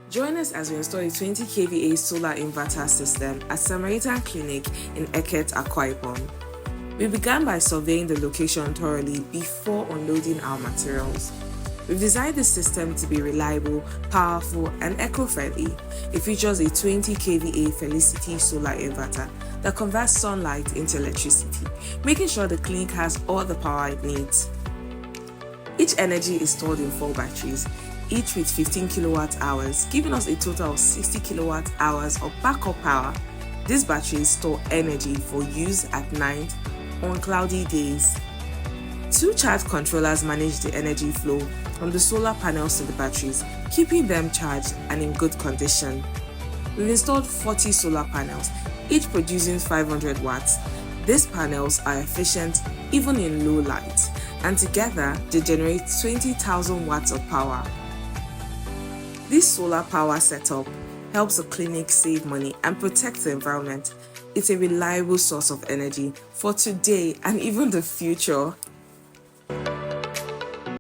Join us as we install a 20 kVA solar inverter system at Samaritan Clinic in Eket, Akwa Ibom. We began by surveying the location thoroughly before unloading our materials. We've designed the system to be reliable, powerful, and eco-friendly. It features a 20 kVA Felicity solar inverter that converts sunlight into electricity, making sure the clinic has all the power it needs. Each energy is stored in 4 batteries, each with 15 kilowatt hours, giving us a total of 60 kilowatt hours of backup power. These batteries store energy for use at night on cloudy days. 2 charge controllers manage the energy flow from the solar panels to the batteries, keeping them charged and in good condition. We've installed 40 solar panels, each producing 500 watts. These panels are efficient even in low light, and together they generate 20,000 watts of power. This solar power setup helps the clinic save money and protect the environment. It's a reliable source of energy for today and even the future.